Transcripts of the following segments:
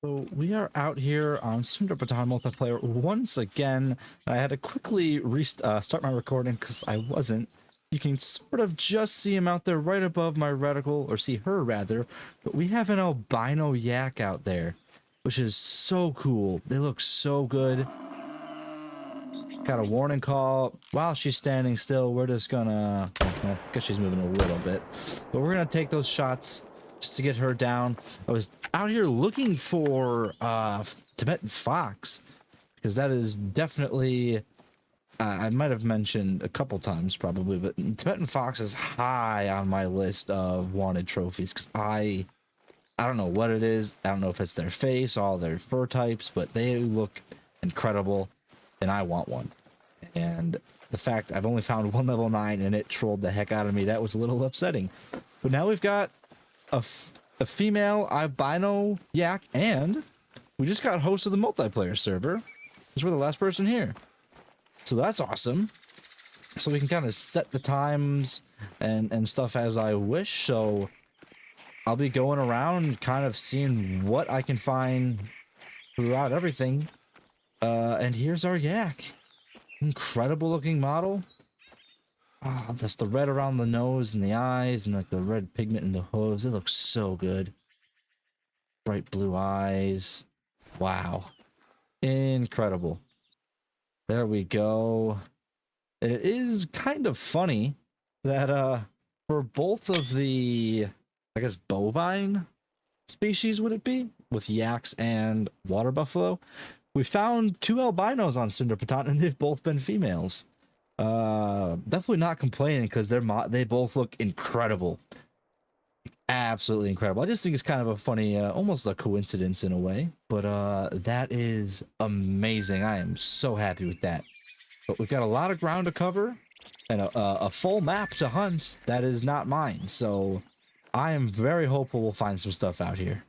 So we are out here on Sundarpatan multiplayer once again. I had to quickly start my recording because I wasn't. You can sort of just see him out there right above my reticle, or see her rather. But we have an albino yak out there, which is so cool. They look so good. Got a warning call. While she's standing still, we're just gonna... well, I guess she's moving a little bit. But we're gonna take those shots just to get her down. I was out here looking for Tibetan fox, because that is definitely... I might have mentioned a couple times probably, but Tibetan fox is high on my list of wanted trophies, because I don't know what it is. I don't know if it's their face, all their fur types, but they look incredible. And I want one. And the fact I've only found one level 9 and it trolled the heck out of me, that was a little upsetting. But now we've got a female albino yak, and we just got host of the multiplayer server, because we're the last person here. So that's awesome. So we can kind of set the times and stuff as I wish. So I'll be going around kind of seeing what I can find throughout everything. And here's our yak. Incredible looking model. Ah, oh, that's the red around the nose and the eyes, and like the red pigment in the hooves. It looks so good. Bright blue eyes. Wow. Incredible. There we go. It is kind of funny that for both of the, I guess, bovine species, would it be, with yaks and water buffalo, we found 2 albinos on Sundarpatan, and they've both been females. Definitely not complaining, because they both look incredible. Absolutely incredible. I just think it's kind of a funny, almost a coincidence in a way. But that is amazing. I am so happy with that. But we've got a lot of ground to cover, and a full map to hunt that is not mine. So I am very hopeful we'll find some stuff out here.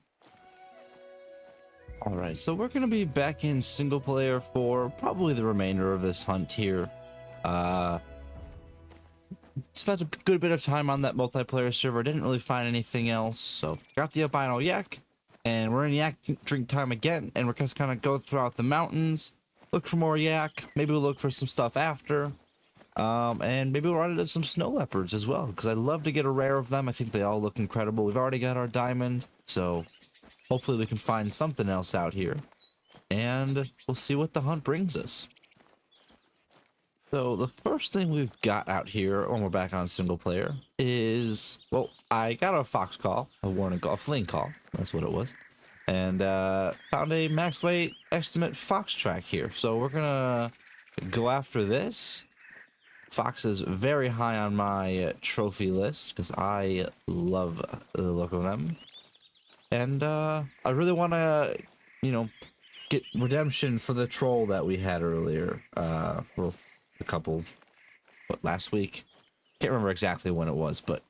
Alright, so we're going to be back in single player for probably the remainder of this hunt here. Spent a good bit of time on that multiplayer server, didn't really find anything else, so got the albino yak, and we're in yak drink time again, and we're just kind of go throughout the mountains, look for more yak, maybe we'll look for some stuff after, and maybe we'll run into some snow leopards as well, because I'd love to get a rare of them. I think they all look incredible. We've already got our diamond, so... hopefully we can find something else out here, and we'll see what the hunt brings us. So the first thing we've got out here when we're back on single player is, well, I got a fox call, a warning call, a fleeing call, that's what it was, and found a max weight estimate fox track here. So we're gonna go after this. Fox is very high on my trophy list, because I love the look of them. And I really want to, you know, get redemption for the troll that we had earlier. Well, a couple, last week? Can't remember exactly when it was, but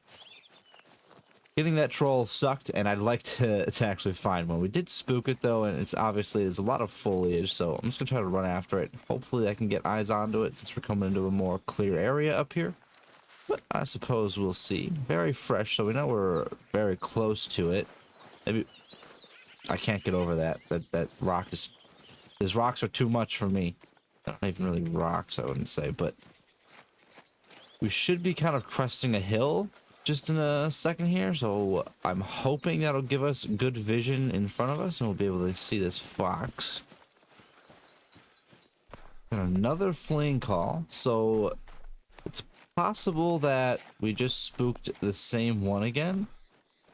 getting that troll sucked, and I'd like to actually find one. We did spook it, though, and it's obviously, there's a lot of foliage, so I'm just going to try to run after it. Hopefully I can get eyes onto it, since we're coming into a more clear area up here. But I suppose we'll see. Very fresh, so we know we're very close to it. Maybe I can't get over that rock is... these rocks are too much for me. Not even really rocks, I wouldn't say, but... we should be kind of cresting a hill just in a second here, so I'm hoping that'll give us good vision in front of us, and we'll be able to see this fox. And another fleeing call, so... it's possible that we just spooked the same one again.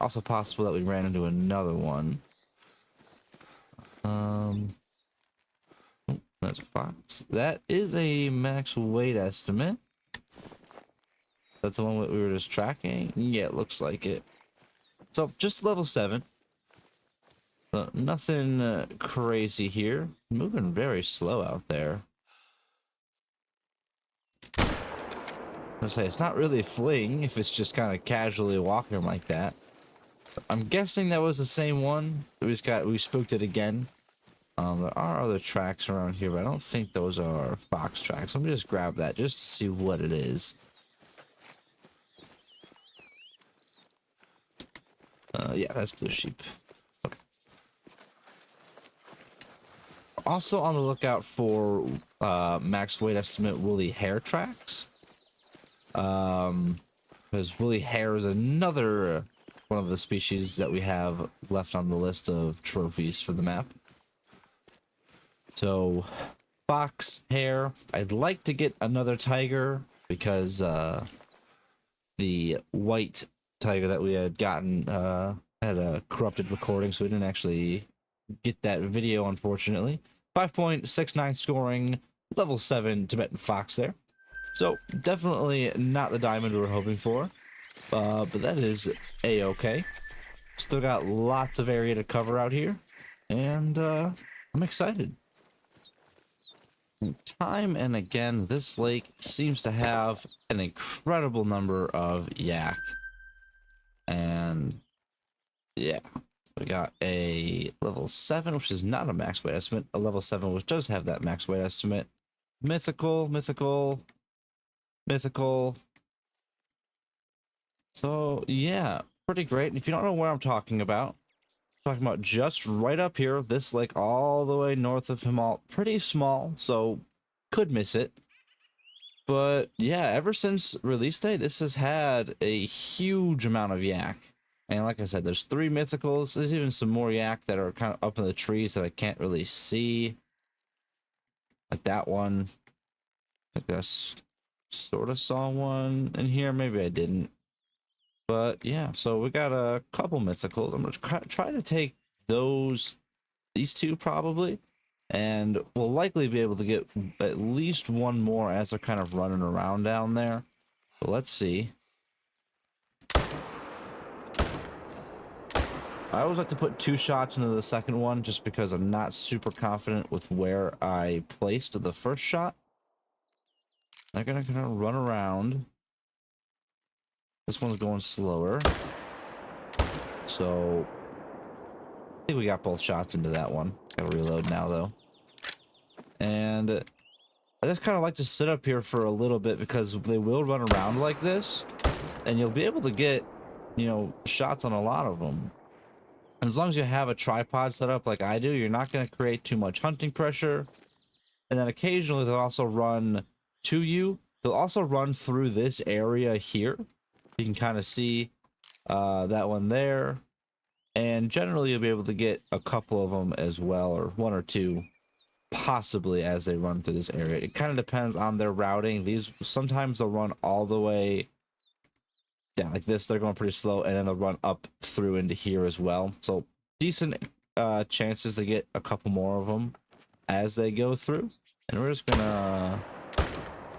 Also possible that we ran into another one. Oh, that's a fox. That is a max weight estimate. That's the one that we were just tracking? Yeah, it looks like it. So, just level 7. Nothing crazy here. Moving very slow out there. I say, it's not really fleeing if it's just kind of casually walking like that. I'm guessing that was the same one. We spooked it again. There are other tracks around here, but I don't think those are fox tracks. Let me just grab that just to see what it is. Yeah, that's blue sheep. Okay. also on the lookout for max weight estimate woolly hair tracks. Because woolly hair is another one of the species that we have left on the list of trophies for the map. So, fox, hare. I'd like to get another tiger because the white tiger that we had gotten had a corrupted recording, so we didn't actually get that video, unfortunately. 5.69 scoring, level 7 Tibetan fox there. So, definitely not the diamond we were hoping for, but that is a-okay. Still got lots of area to cover out here, and I'm excited. Time and again, this lake seems to have an incredible number of yak. And yeah, we got a level 7, which is not a max weight estimate, a level 7, which does have that max weight estimate. Mythical. So yeah, pretty great. And if you don't know where I'm talking about just right up here, this lake all the way north of Himal. Pretty small, so could miss it. But yeah, ever since release day, this has had a huge amount of yak. And like I said, there's 3 mythicals. There's even some more yak that are kind of up in the trees that I can't really see. Like that one. I think I sort of saw one in here. Maybe I didn't. But yeah, so we got a couple mythicals. I'm going to try to take these 2 probably. And we'll likely be able to get at least one more as they're kind of running around down there. But let's see. I always like to put 2 shots into the second one just because I'm not super confident with where I placed the first shot. They're gonna kind of run around. This one's going slower. So I think we got both shots into that one. Gotta reload now though. And I just kind of like to sit up here for a little bit because they will run around like this. And you'll be able to get, you know, shots on a lot of them. And as long as you have a tripod set up like I do, you're not going to create too much hunting pressure. And then occasionally they'll also run to you. They'll also run through this area here. You can kind of see that one there. And generally you'll be able to get a couple of them as well, or 1 or 2 possibly as they run through this area. It kind of depends on their routing. These sometimes they'll run all the way down like this. They're going pretty slow, and then they'll run up through into here as well. So decent chances to get a couple more of them as they go through. And we're just gonna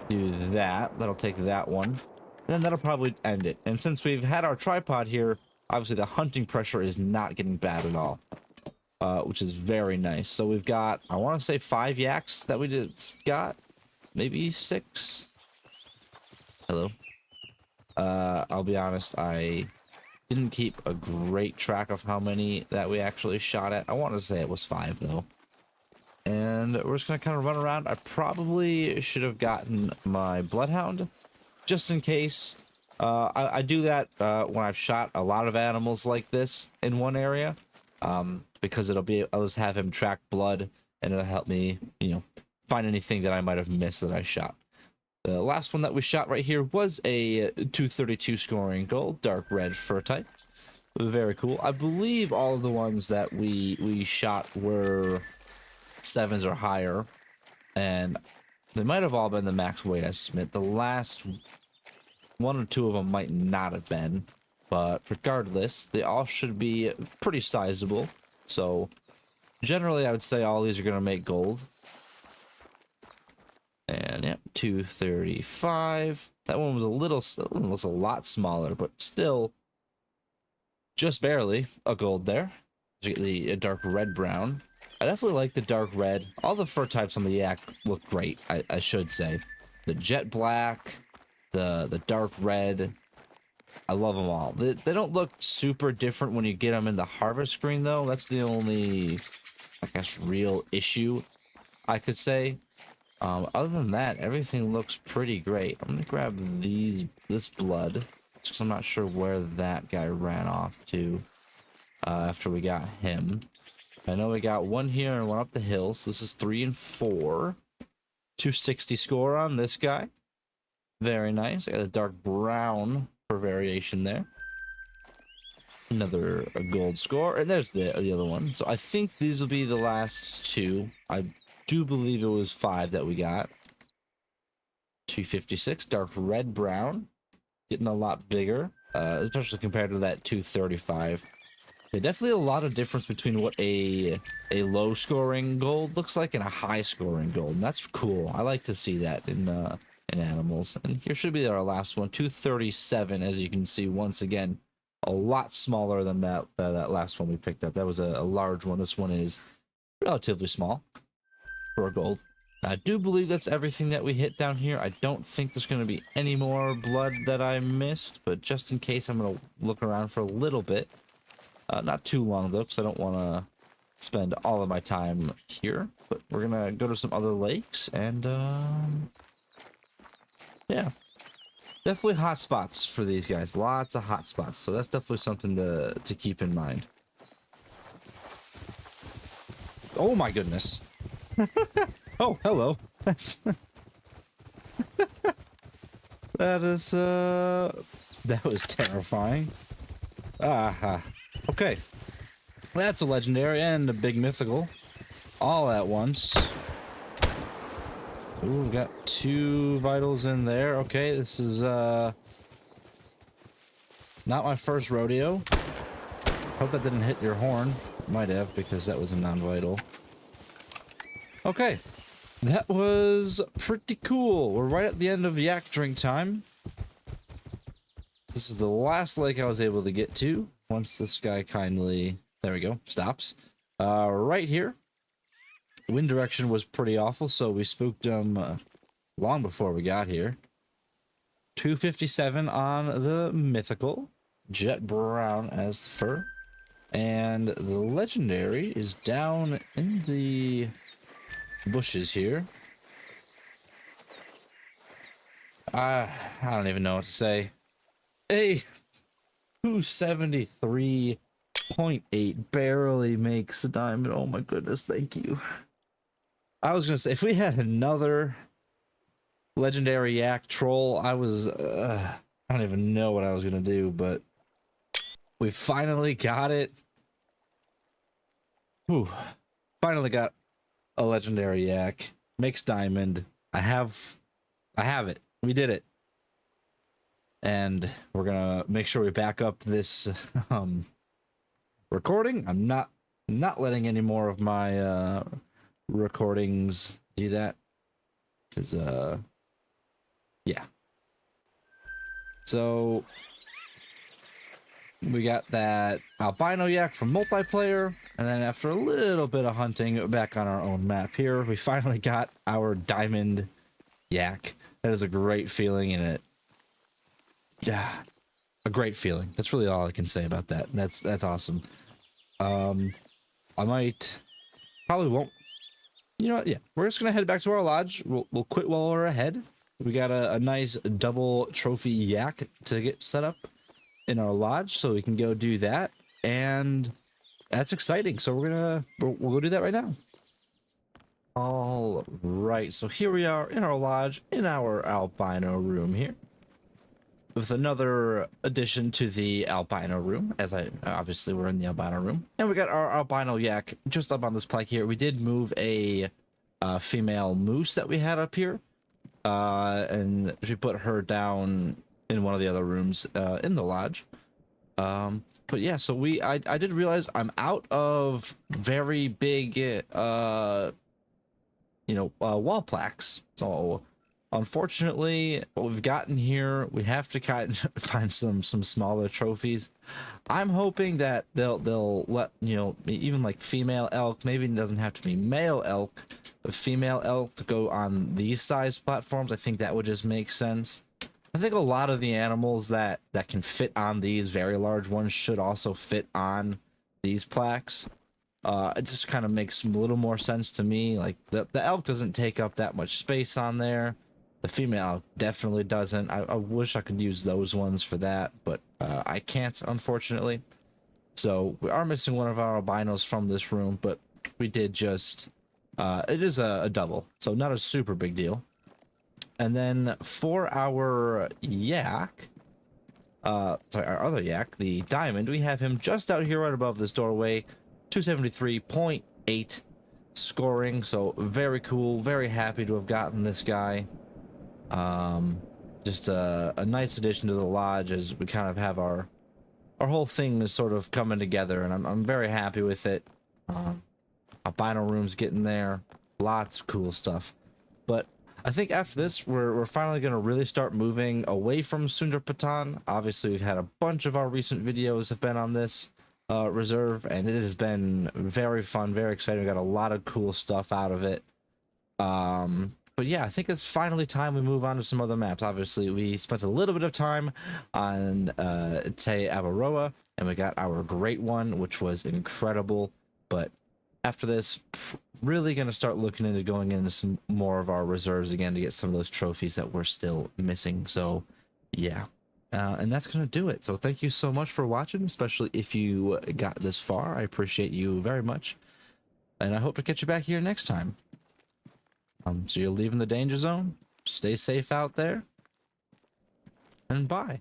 do that. That'll take that one, and then that'll probably end it. And since we've had our tripod here, obviously the hunting pressure is not getting bad at all, which is very nice. So we've got, I want to say 5 yaks that we just got, maybe 6. Hello. I'll be honest, I didn't keep a great track of how many that we actually shot at. I want to say it was 5 though. And we're just gonna kind of run around. I probably should have gotten my bloodhound just in case. I do that when I've shot a lot of animals like this in one area, because I'll just have him track blood, and it'll help me, you know, find anything that I might have missed that I shot. The last one that we shot right here was a 232 scoring gold, dark red fur type. Very cool. I believe all of the ones that we shot were 7s or higher, and they might have all been the max weight estimate. The last 1 or 2 of them might not have been, but regardless, they all should be pretty sizable. So generally, I would say all these are going to make gold. And yeah, 235. That one was looks a lot smaller, but still just barely a gold there. You get the dark red brown. I definitely like the dark red. All the fur types on the yak look great, I should say. The jet black, the dark red, I love them all. They don't look super different when you get them in the harvest screen though. That's the only, I guess, real issue I could say. Other than that, everything looks pretty great. I'm gonna grab this blood, because I'm not sure where that guy ran off to after we got him. I know we got one here and one up the hill, so this is 3 and 4. 260 score on this guy. Very nice. I got a dark brown for variation there. Another gold score, and there's the other one. So I think these will be the last two. I do believe it was 5 that we got. 256, dark red brown, getting a lot bigger, especially compared to that 235. Yeah, definitely a lot of difference between what a low scoring gold looks like and a high scoring gold. And that's cool. I like to see that in animals. And here should be our last one, 237. As you can see, once again, a lot smaller than that last one we picked up. That was a large one. This one is relatively small for a gold. I do believe that's everything that we hit down here. I don't think there's going to be any more blood that I missed, but just in case, I'm going to look around for a little bit. Not too long, though, because I don't want to spend all of my time here. But we're going to go to some other lakes, and, yeah. Definitely hot spots for these guys. Lots of hot spots, so that's definitely something to keep in mind. Oh, my goodness. Oh, hello. That's that is, that was terrifying. Okay. That's a legendary and a big mythical. All at once. Ooh, we got 2 vitals in there. Okay, this is, not my first rodeo. Hope that didn't hit your horn. Might have, because that was a non-vital. Okay. That was pretty cool. We're right at the end of yak drink time. This is the last lake I was able to get to. Once this guy kindly, there we go, stops. Right here. Wind direction was pretty awful, so we spooked him long before we got here. 257 on the mythical. Jet brown as the fur. And the legendary is down in the bushes here. I don't even know what to say. Hey, 273.8 barely makes the diamond. Oh my goodness, thank you. I was gonna say, if we had another legendary yak troll, I don't even know what I was gonna do, but we finally got it. Whew. Finally got a legendary yak. Makes diamond. I have it. We did it. And we're gonna make sure we back up this recording. I'm not letting any more of my recordings do that, because yeah. So we got that albino yak from multiplayer, and then after a little bit of hunting back on our own map here, we finally got our diamond yak. That is a great feeling in it. Yeah, a great feeling. That's really all I can say about that. That's awesome. I might, probably won't. You know what? Yeah, we're just gonna head back to our lodge. We'll quit while we're ahead. We got a nice double trophy yak to get set up in our lodge, so we can go do that, and that's exciting. So we'll go do that right now. All right, so here we are in our lodge, in our albino room here, with another addition to the albino room, as obviously we're in the albino room, and we got our albino yak just up on this plaque here. We did move a female moose that we had up here, and we put her down in one of the other rooms in the lodge. But yeah, so I did realize I'm out of very big wall plaques. So unfortunately, what we've gotten here, we have to kind of find some smaller trophies. I'm hoping that they'll let, even like female elk, maybe it doesn't have to be male elk, but female elk to go on these size platforms. I think that would just make sense. I think a lot of the animals that can fit on these very large ones should also fit on these plaques. It just kind of makes a little more sense to me. Like the elk doesn't take up that much space on there. The female elk definitely doesn't. I wish I could use those ones for that, but I can't, unfortunately. So we are missing one of our albinos from this room, but we did just it is a double, so not a super big deal. And then for our yak, sorry, our other yak, the diamond, we have him just out here right above this doorway, 273.8 scoring. So very cool, very happy to have gotten this guy. Just a nice addition to the lodge, as we kind of have our whole thing is sort of coming together, and I'm very happy with it. Albino room's getting there, lots of cool stuff. But I think after this, we're finally going to really start moving away from Sundarpatan. Obviously, we've had a bunch of our recent videos have been on this reserve, and it has been very fun, very exciting. We got a lot of cool stuff out of it. But yeah, I think it's finally time we move on to some other maps. Obviously, we spent a little bit of time on Te Avaroa, and we got our great one, which was incredible. But after this, really going to start looking into going into some more of our reserves again to get some of those trophies that we're still missing. So yeah, and that's going to do it. So thank you so much for watching, especially if you got this far. I appreciate you very much, and I hope to catch you back here next time. So you're leaving the danger zone. Stay safe out there, and bye.